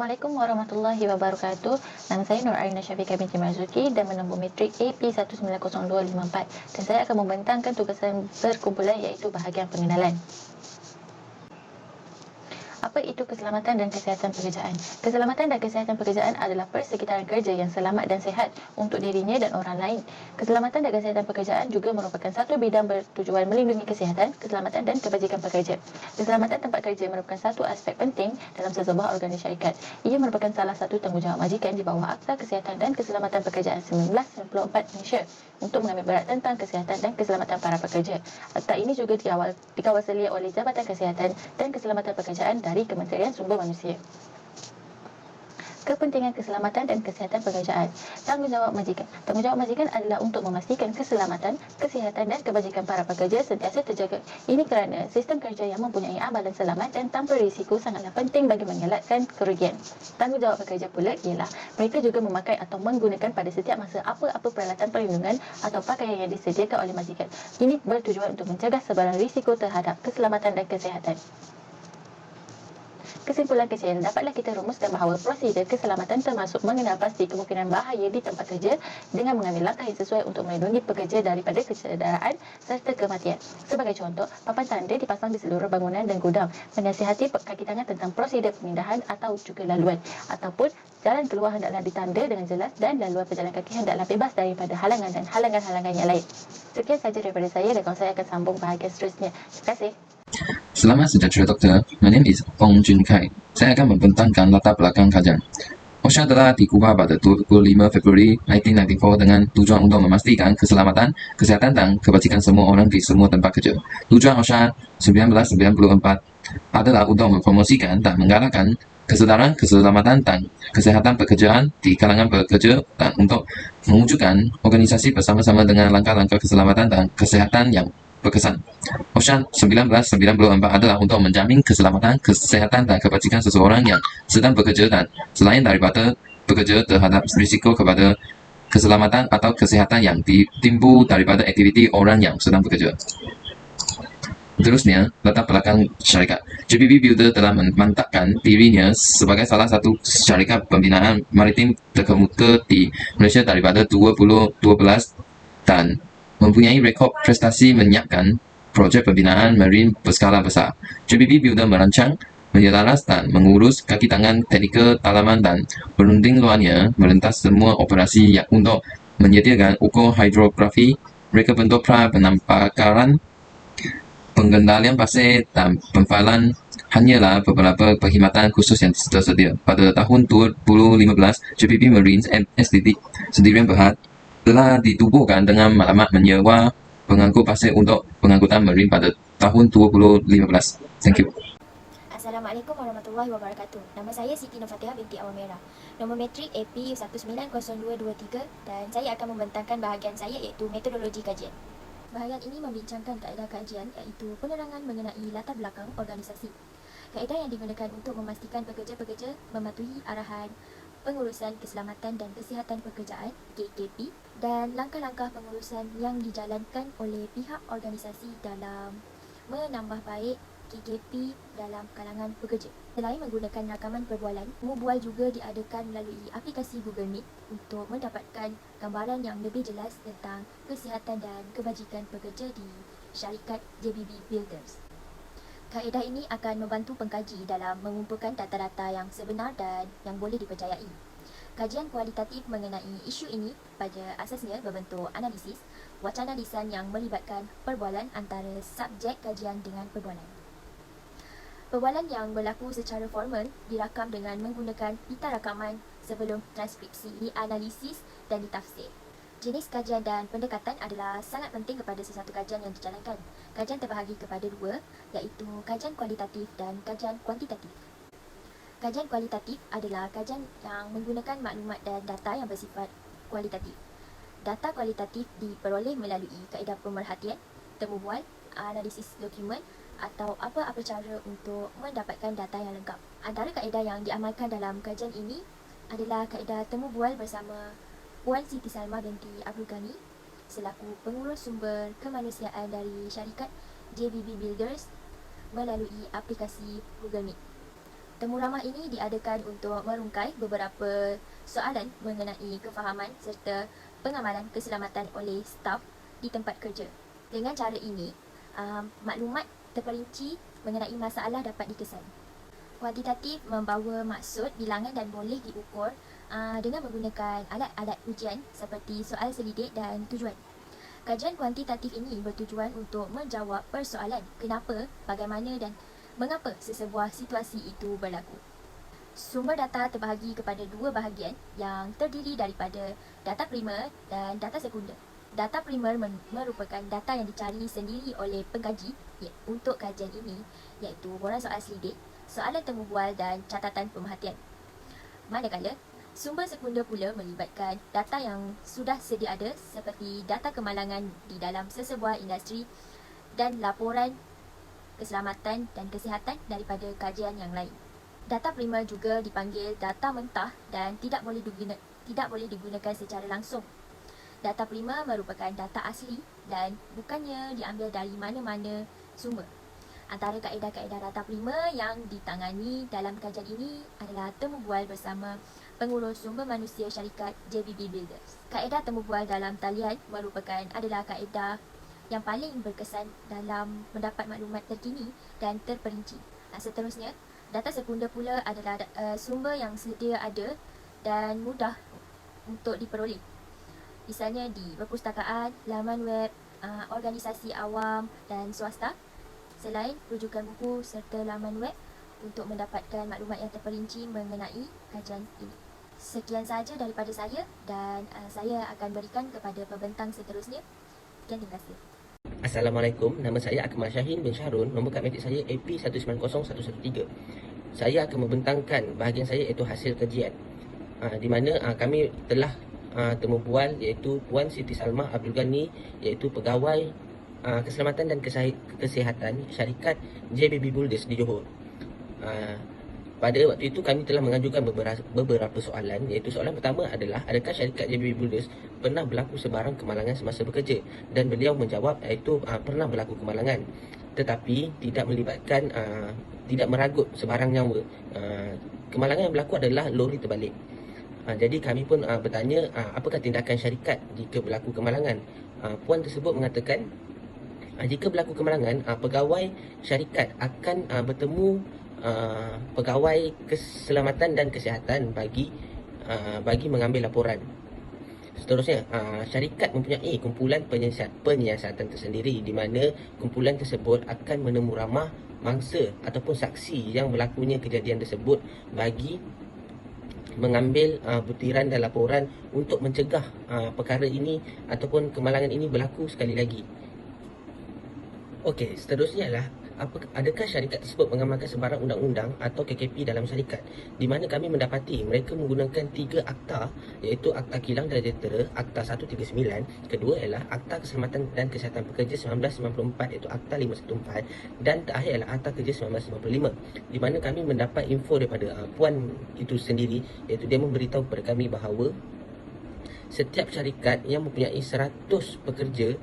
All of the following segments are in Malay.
Assalamualaikum warahmatullahi wabarakatuh. Nama saya Nur Arina Syafiqah binti Marzuki dan menembus matrik AP 190254 dan saya akan membentangkan tugasan berkumpulan iaitu bahagian pengenalan. Apa itu keselamatan dan kesihatan pekerjaan? Keselamatan dan kesihatan pekerjaan adalah persekitaran kerja yang selamat dan sihat untuk dirinya dan orang lain. Keselamatan dan kesihatan pekerjaan juga merupakan satu bidang bertujuan melindungi kesihatan, keselamatan dan kebajikan pekerja. Keselamatan tempat kerja merupakan satu aspek penting dalam sesebuah organisasi syarikat. Ia merupakan salah satu tanggungjawab majikan di bawah Akta Kesihatan dan Keselamatan Pekerjaan 1994 Malaysia untuk mengambil berat tentang kesihatan dan keselamatan para pekerja. Akta ini juga dikawal selia oleh Jabatan Kesihatan dan Keselamatan Pekerjaan dari Kementerian Sumber Manusia. Kepentingan keselamatan dan kesihatan pekerjaan. Tanggungjawab majikan. Tanggungjawab majikan adalah untuk memastikan keselamatan, kesihatan dan kebajikan para pekerja sentiasa terjaga. Ini kerana sistem kerja yang mempunyai amalan selamat dan tanpa risiko sangatlah penting bagi mengelakkan kerugian. Tanggungjawab pekerja pula ialah mereka juga memakai atau menggunakan pada setiap masa apa-apa peralatan perlindungan atau pakaian yang disediakan oleh majikan. Ini bertujuan untuk mencegah sebarang risiko terhadap keselamatan dan kesihatan. Kesimpulan kecil, dapatlah kita rumuskan bahawa prosedur keselamatan termasuk mengenal pasti kemungkinan bahaya di tempat kerja dengan mengambil langkah yang sesuai untuk melindungi pekerja daripada kecederaan serta kematian. Sebagai contoh, papan tanda dipasang di seluruh bangunan dan gudang, menasihati kaki tangan tentang prosedur pemindahan atau juga laluan, ataupun jalan keluar hendaklah ditanda dengan jelas dan laluan pejalan kaki hendaklah bebas daripada halangan dan halangan-halangan yang lain. Sekian sahaja daripada saya dan saya akan sambung bahagian seterusnya. Terima kasih. Selamat sejahtera Doktor, my name is Ong Jun Kai. Saya akan membentangkan latar belakang kajian. OSHA telah dikubah pada 25 Februari 1994 dengan tujuan untuk memastikan keselamatan, kesihatan dan kebajikan semua orang di semua tempat kerja. Tujuan OSHA 1994 adalah untuk mempromosikan dan menggalakkan kesedaran keselamatan dan kesihatan pekerjaan di kalangan pekerja dan untuk mewujudkan organisasi bersama-sama dengan langkah-langkah keselamatan dan kesihatan yang berkesan. OSHA 1994 adalah untuk menjamin keselamatan, kesihatan dan kebajikan seseorang yang sedang bekerja dan selain daripada bekerja terhadap risiko kepada keselamatan atau kesihatan yang timbul daripada aktiviti orang yang sedang bekerja. Terusnya, latar belakang syarikat. JBB Builder telah memantapkan dirinya sebagai salah satu syarikat pembinaan maritim terkemuka di Malaysia daripada 2012 dan mempunyai rekod prestasi menyiapkan projek pembinaan marin berskala besar. JBB Builder merancang, menyelaras dan mengurus kaki tangan teknikal dalaman dan berunding luarnya merentas semua operasi yang untuk menyediakan ukur hidrografi, reka bentuk pra penampakan, pengendalian pasir dan pemfailan hanyalah beberapa perkhidmatan khusus yang tersedia. Pada tahun 2015, JBB Marines MSDD Sdn Bhd telah ditubuhkan dengan maklumat menyewa pengangkut pasir untuk pengangkutan marin pada tahun 2015. Thank you. Assalamualaikum warahmatullahi wabarakatuh. Nama saya Siti Nurfatihah binti Awal Merah. Nombor matrik AP 190223 dan saya akan membentangkan bahagian saya iaitu metodologi kajian. Bahagian ini membincangkan kaedah kajian iaitu penerangan mengenai latar belakang organisasi. Kaedah yang digunakan untuk memastikan pekerja-pekerja mematuhi arahan pengurusan keselamatan dan kesihatan pekerjaan KKP dan langkah-langkah pengurusan yang dijalankan oleh pihak organisasi dalam menambah baik KKP dalam kalangan pekerja. Selain menggunakan rakaman perbualan, mubual juga diadakan melalui aplikasi Google Meet untuk mendapatkan gambaran yang lebih jelas tentang kesihatan dan kebajikan pekerja di syarikat JBB Builders. Kaedah ini akan membantu pengkaji dalam mengumpulkan data-data yang sebenar dan yang boleh dipercayai. Kajian kualitatif mengenai isu ini pada asasnya berbentuk analisis, wacana lisan yang melibatkan perbualan antara subjek kajian dengan perbualan. Perbualan yang berlaku secara formal dirakam dengan menggunakan pita rakaman sebelum transkripsi, dianalisis dan ditafsir. Jenis kajian dan pendekatan adalah sangat penting kepada sesuatu kajian yang dijalankan. Kajian terbahagi kepada dua, iaitu kajian kualitatif dan kajian kuantitatif. Kajian kualitatif adalah kajian yang menggunakan maklumat dan data yang bersifat kualitatif. Data kualitatif diperoleh melalui kaedah pemerhatian, temu bual, analisis dokumen atau apa-apa cara untuk mendapatkan data yang lengkap. Antara kaedah yang diamalkan dalam kajian ini adalah kaedah temu bual bersama Puan Siti Salma binti Abdul Ghani selaku pengurus sumber kemanusiaan dari syarikat JBB Builders melalui aplikasi Google Meet. Temu ramah ini diadakan untuk merungkai beberapa soalan mengenai kefahaman serta pengamalan keselamatan oleh staf di tempat kerja. Dengan cara ini, maklumat terperinci mengenai masalah dapat dikesan. Kuantitatif membawa maksud, bilangan dan boleh diukur dengan menggunakan alat-alat ujian seperti soal selidik dan tujuan. Kajian kuantitatif ini bertujuan untuk menjawab persoalan kenapa, bagaimana dan mengapa sesebuah situasi itu berlaku. Sumber data terbahagi kepada dua bahagian yang terdiri daripada data primer dan data sekunder. Data primer merupakan data yang dicari sendiri oleh pengkaji untuk kajian ini, iaitu borang soal selidik, soalan temu bual dan catatan pemerhatian. Manakala, sumber sekunder pula melibatkan data yang sudah sedia ada seperti data kemalangan di dalam sesebuah industri dan laporan keselamatan dan kesihatan daripada kajian yang lain. Data primer juga dipanggil data mentah dan tidak boleh digunakan secara langsung. Data primer merupakan data asli dan bukannya diambil dari mana-mana sumber. Antara kaedah-kaedah data primer yang ditangani dalam kajian ini adalah temu bual bersama pengurus sumber manusia syarikat JBB Builders. Kaedah temu bual dalam talian adalah kaedah yang paling berkesan dalam mendapat maklumat terkini dan terperinci. Seterusnya, data sekunder pula adalah sumber yang sedia ada dan mudah untuk diperoleh. Misalnya di perpustakaan, laman web, organisasi awam dan swasta. Selain rujukan buku serta laman web untuk mendapatkan maklumat yang terperinci mengenai kajian ini. Sekian sahaja daripada saya dan saya akan berikan kepada pembentang seterusnya. Sekian, terima kasih. Assalamualaikum, nama saya Akmal Syahin bin Syahrul, nombor kad matrik saya AP190113. Saya akan membentangkan bahagian saya iaitu hasil kajian, di mana kami telah temu bual iaitu Puan Siti Salmah Abdul Ghani, iaitu pegawai keselamatan dan kesihatan syarikat JBB Builders di Johor. Pada waktu itu kami telah mengajukan beberapa soalan, iaitu soalan pertama adalah adakah syarikat JBB Builders pernah berlaku sebarang kemalangan semasa bekerja, dan beliau menjawab iaitu pernah berlaku kemalangan tetapi tidak melibatkan tidak meragut sebarang nyawa. Kemalangan yang berlaku adalah lori terbalik. Jadi kami pun bertanya apakah tindakan syarikat jika berlaku kemalangan. Puan tersebut mengatakan jika berlaku kemalangan, pegawai syarikat akan bertemu pegawai keselamatan dan kesihatan bagi mengambil laporan. Seterusnya, syarikat mempunyai kumpulan penyiasatan tersendiri di mana kumpulan tersebut akan menemu ramah mangsa ataupun saksi yang berlakunya kejadian tersebut bagi mengambil butiran dan laporan untuk mencegah perkara ini ataupun kemalangan ini berlaku sekali lagi. Okey, seterusnya adalah adakah syarikat tersebut mengamalkan sebarang undang-undang atau KKP dalam syarikat, di mana kami mendapati mereka menggunakan 3 akta, iaitu Akta Kilang dan Jentera, Akta 139, kedua ialah Akta Keselamatan dan Kesihatan Pekerja 1994, iaitu Akta 514, dan terakhir ialah Akta Kerja 1995, di mana kami mendapat info daripada Puan itu sendiri, iaitu dia memberitahu kepada kami bahawa setiap syarikat yang mempunyai 100 pekerja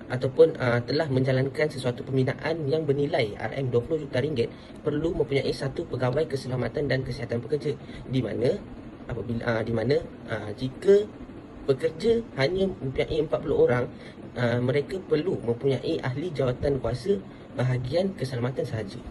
ataupun telah menjalankan sesuatu pembinaan yang bernilai RM20 juta ringgit perlu mempunyai satu pegawai keselamatan dan kesihatan pekerja, di mana jika pekerja hanya mempunyai 40 orang, mereka perlu mempunyai ahli jawatan kuasa bahagian keselamatan sahaja.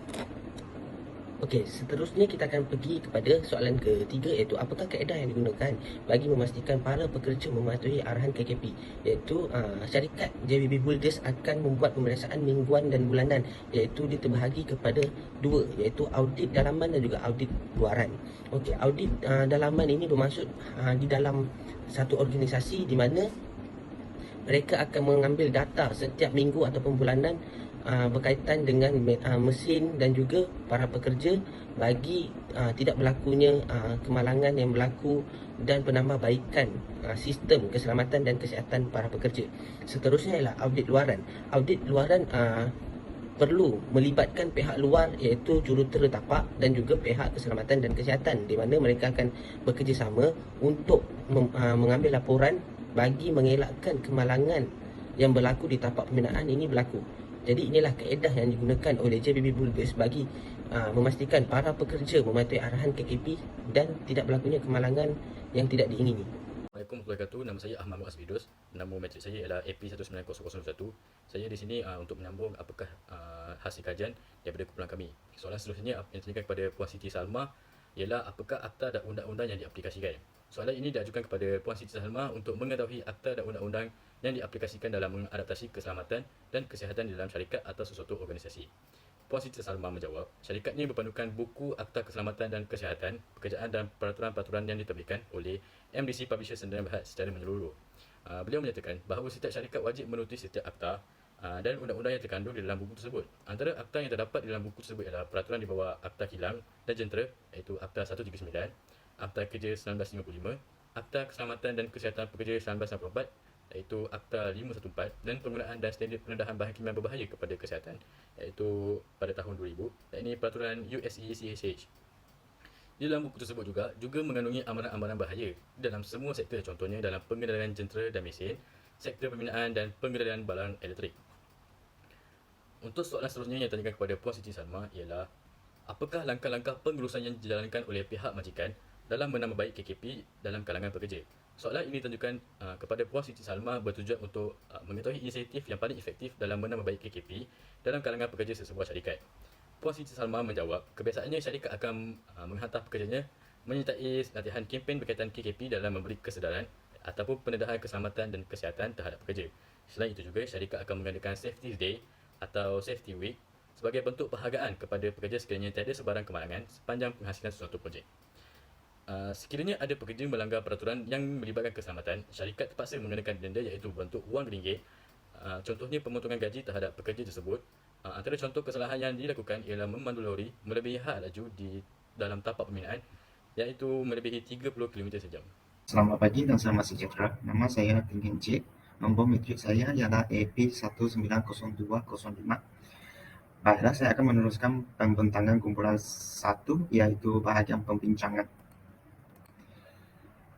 Okey, seterusnya kita akan pergi kepada soalan ketiga, iaitu apakah kaedah yang digunakan bagi memastikan para pekerja mematuhi arahan KKP, iaitu syarikat JBB Builders akan membuat pemeriksaan mingguan dan bulanan, iaitu dia terbahagi kepada dua, iaitu audit dalaman dan juga audit luaran. Okey, audit dalaman ini bermaksud di dalam satu organisasi di mana mereka akan mengambil data setiap minggu ataupun bulanan berkaitan dengan mesin dan juga para pekerja bagi tidak berlakunya kemalangan yang berlaku dan penambahbaikan sistem keselamatan dan kesihatan para pekerja. Seterusnya ialah audit luaran. Audit luaran perlu melibatkan pihak luar, iaitu jurutera tapak dan juga pihak keselamatan dan kesihatan, di mana mereka akan bekerjasama untuk mengambil laporan bagi mengelakkan kemalangan yang berlaku di tapak pembinaan ini berlaku. Jadi inilah kaedah yang digunakan oleh JBB Builders bagi memastikan para pekerja mematuhi arahan KKP dan tidak berlakunya kemalangan yang tidak diingini. Assalamualaikum warahmatullahi wabarakatuh. Nama saya Ahmad Muaz Bidus. Nama matrik saya ialah AP190001. Saya di sini untuk menyambung apakah hasil kajian daripada kumpulan kami. Soalan seterusnya yang ditanyakan kepada Puan Siti Salma ialah apakah akta dan undang-undang yang diaplikasikan. Soalan ini diajukan kepada Puan Siti Salma untuk mengetahui akta dan undang-undang yang diaplikasikan dalam mengadaptasi keselamatan dan kesihatan di dalam syarikat atau sesuatu organisasi. Puan Siti Salma menjawab, syarikatnya berpandukan buku Akta Keselamatan dan Kesihatan, Pekerjaan dan peraturan-peraturan yang diterbitkan oleh MDC Publisher Sdn Bhd secara menyeluruh. Beliau menyatakan bahawa setiap syarikat wajib menulis setiap akta dan undang-undang yang terkandung di dalam buku tersebut. Antara akta yang terdapat di dalam buku tersebut adalah peraturan di bawah Akta Kilang dan Jentera, iaitu Akta 139, Akta Kerja 1955, Akta Keselamatan dan Kesihatan Pekerja 1994, iaitu Akta 514, dan penggunaan dan standard perendahan bahan kimia berbahaya kepada kesihatan, iaitu pada tahun 2000, dan ini peraturan USECHH. Di dalam buku tersebut juga mengandungi amaran-amaran bahaya dalam semua sektor, contohnya dalam pengendalian jentera dan mesin, sektor pembinaan dan pengendalian balan elektrik. Untuk soalan seterusnya yang ditanyakan kepada Puan Siti Salma ialah apakah langkah-langkah pengurusan yang dijalankan oleh pihak majikan dalam menambah baik KKP dalam kalangan pekerja. Soalan ini ditunjukkan kepada Puan Siti Salma bertujuan untuk mengetahui inisiatif yang paling efektif dalam menambah baik KKP dalam kalangan pekerja sesebuah syarikat. Puan Siti Salma menjawab, kebiasaannya syarikat akan menghantar pekerjanya menyertai latihan kempen berkaitan KKP dalam memberi kesedaran ataupun pendedahan keselamatan dan kesihatan terhadap pekerja. Selain itu juga, syarikat akan mengadakan Safety Day atau Safety Week sebagai bentuk penghargaan kepada pekerja sekiranya tiada sebarang kemalangan sepanjang penghasilan sesuatu projek. Sekiranya ada pekerja melanggar peraturan yang melibatkan keselamatan, syarikat terpaksa mengenakan denda iaitu bentuk wang ringgit. Contohnya pemotongan gaji terhadap pekerja tersebut. Antara contoh kesalahan yang dilakukan ialah memandu lori melebihi had laju di dalam tapak pembinaan, iaitu melebihi 30 km sejam. Selamat pagi dan selamat sejahtera. Nama saya Tingin Cik. Nombor matrik saya ialah AP190205. Baiklah, saya akan meneruskan pembentangan kumpulan 1, iaitu bahagian pembincangan.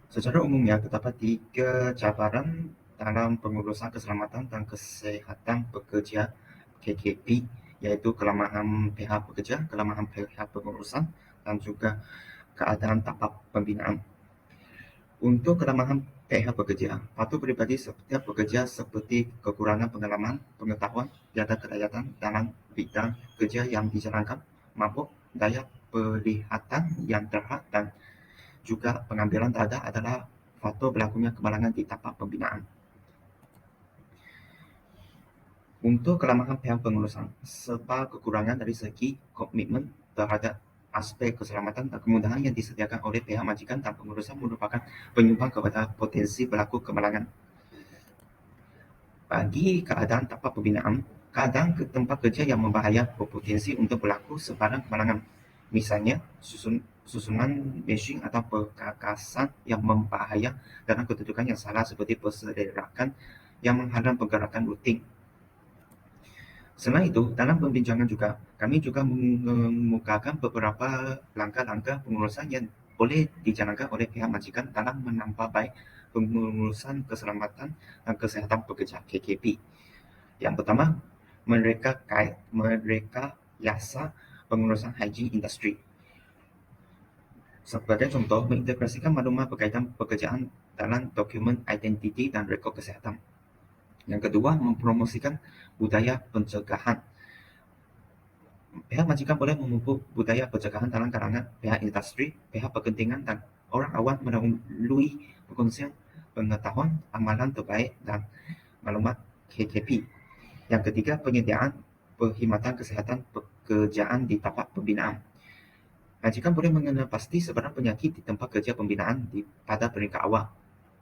Secara umumnya, terdapat 3 cabaran dalam pengurusan keselamatan dan kesihatan pekerja KKP, iaitu kelemahan pihak pekerja, kelemahan pihak pengurusan, dan juga keadaan tapak pembinaan. Untuk kelemahan pihak pekerja, patut peribadi setiap pekerja seperti kekurangan pengalaman, pengetahuan, tiada kelayatan dalam bidang kerja yang dijalankan, mabuk, daya penglihatan yang terhad dan juga pengambilan dada adalah faktor berlakunya kemalangan di tapak pembinaan. Untuk kelemahan pihak pengurusan, serta kekurangan dari segi komitmen terhadap aspek keselamatan dan kemudahan yang disediakan oleh pihak majikan dan pengurusan merupakan penyumbang kepada potensi berlaku kemalangan. Bagi keadaan tapak pembinaan, keadaan ke tempat kerja yang membahaya berpotensi untuk berlaku sebarang kemalangan. Misalnya, susunan mesin atau perkakasan yang membahaya dalam kedudukan yang salah seperti perserakan yang menghalang pergerakan rutin. Selain itu, dalam pembincangan kami juga mengemukakan beberapa langkah-langkah pengurusan yang boleh dijalankan oleh pihak majikan dalam menambah baik pengurusan keselamatan dan kesihatan pekerja KKP. Yang pertama, mereka yasa pengurusan hygiene industri. Sebagai contoh, mengintegrasikan maklumat berkaitan pekerjaan dalam dokumen identiti dan rekod kesihatan. Yang kedua, mempromosikan budaya pencegahan. Pihak majikan boleh memupuk budaya pencegahan dalam kalangan pihak industri, pihak kepentingan dan orang awam melalui perkongsian pengetahuan, amalan terbaik dan maklumat KKP. Yang ketiga, penyediaan perkhidmatan kesihatan pekerjaan di tapak pembinaan. Majikan boleh mengenal pasti sebarang penyakit di tempat kerja pembinaan pada peringkat awal.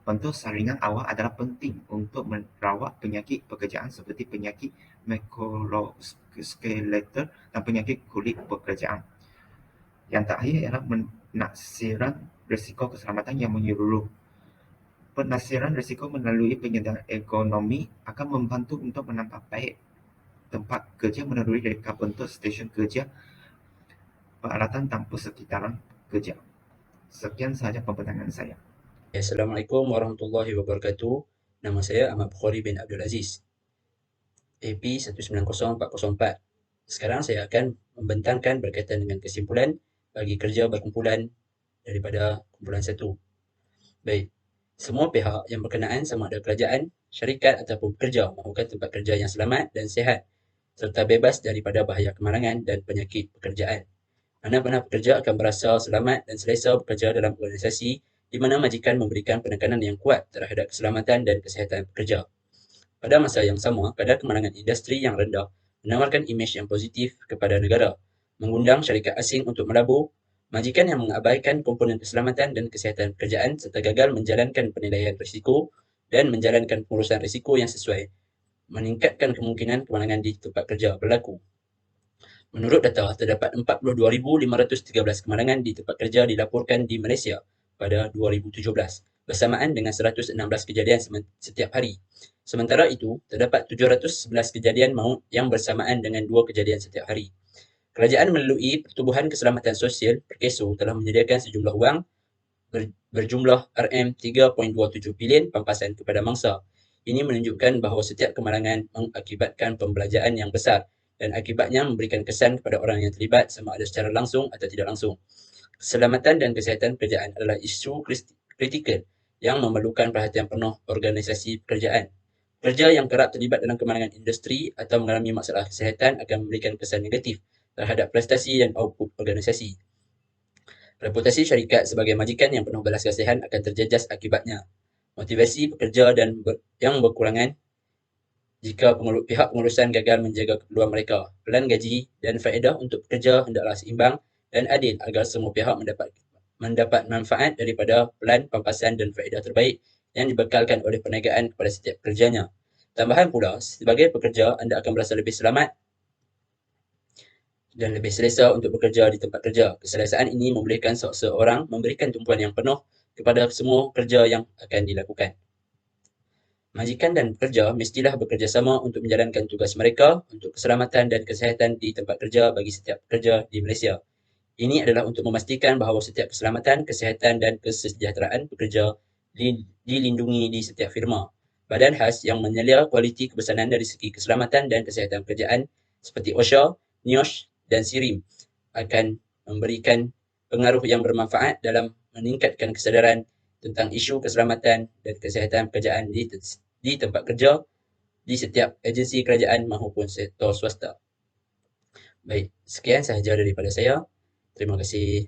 Bentuk saringan awal adalah penting untuk merawat penyakit pekerjaan seperti penyakit muskuloskeletal dan penyakit kulit pekerjaan. Yang terakhir ialah penaksiran risiko keselamatan yang menyeluruh. Penaksiran risiko melalui penyediaan ekonomi akan membantu untuk menambah baik tempat kerja melalui reka bentuk stesen kerja, peralatan dan persekitaran kerja. Sekian sahaja pembentangan saya. Assalamualaikum warahmatullahi wabarakatuh. Nama saya Ahmad Bukhari bin Abdul Aziz, AP 190404. Sekarang saya akan membentangkan berkaitan dengan kesimpulan bagi kerja berkumpulan daripada kumpulan 1. Baik, semua pihak yang berkenaan sama ada kerajaan, syarikat ataupun pekerja mahukan tempat kerja yang selamat dan sihat serta bebas daripada bahaya kemalangan dan penyakit pekerjaan. Mana-mana pekerja akan merasa selamat dan selesa bekerja dalam organisasi di mana majikan memberikan penekanan yang kuat terhadap keselamatan dan kesihatan pekerja. Pada masa yang sama, kadar kemalangan industri yang rendah menawarkan imej yang positif kepada negara, mengundang syarikat asing untuk melabur, majikan yang mengabaikan komponen keselamatan dan kesihatan pekerjaan serta gagal menjalankan penilaian risiko dan menjalankan pengurusan risiko yang sesuai, meningkatkan kemungkinan kemalangan di tempat kerja berlaku. Menurut data, terdapat 42,513 kemalangan di tempat kerja dilaporkan di Malaysia pada 2017, bersamaan dengan 116 kejadian setiap hari. Sementara itu, terdapat 711 kejadian maut yang bersamaan dengan 2 kejadian setiap hari. Kerajaan melalui Pertubuhan Keselamatan Sosial (Perkeso) telah menyediakan sejumlah wang berjumlah RM3.27 bilion pampasan kepada mangsa. Ini menunjukkan bahawa setiap kemalangan mengakibatkan pembelanjaan yang besar dan akibatnya memberikan kesan kepada orang yang terlibat sama ada secara langsung atau tidak langsung. Keselamatan dan kesihatan pekerjaan adalah isu kritikal yang memerlukan perhatian penuh organisasi pekerjaan. Pekerja yang kerap terlibat dalam kemalangan industri atau mengalami masalah kesihatan akan memberikan kesan negatif terhadap prestasi dan output organisasi. Reputasi syarikat sebagai majikan yang penuh belas kasihan akan terjejas akibatnya. Motivasi pekerja yang berkurangan jika pihak pengurusan gagal menjaga keperluan mereka. Pelan gaji dan faedah untuk pekerja hendaklah seimbang dan adil agar semua pihak mendapat manfaat daripada pelan, pampasan dan faedah terbaik yang dibekalkan oleh perniagaan kepada setiap pekerjanya. Tambahan pula, sebagai pekerja, anda akan merasa lebih selamat dan lebih selesa untuk bekerja di tempat kerja. Keselesaan ini membolehkan seseorang memberikan tumpuan yang penuh kepada semua kerja yang akan dilakukan. Majikan dan pekerja mestilah bekerjasama untuk menjalankan tugas mereka untuk keselamatan dan kesihatan di tempat kerja bagi setiap pekerja di Malaysia. Ini adalah untuk memastikan bahawa setiap keselamatan, kesihatan dan kesejahteraan pekerja dilindungi di setiap firma. Badan khas yang menyelia kualiti kebesanan dari segi keselamatan dan kesihatan pekerjaan seperti OSHA, NIOSH dan SIRIM akan memberikan pengaruh yang bermanfaat dalam meningkatkan kesedaran tentang isu keselamatan dan kesihatan pekerjaan di tempat kerja di setiap agensi kerajaan maupun sektor swasta. Baik, sekian sahaja daripada saya. Terima kasih.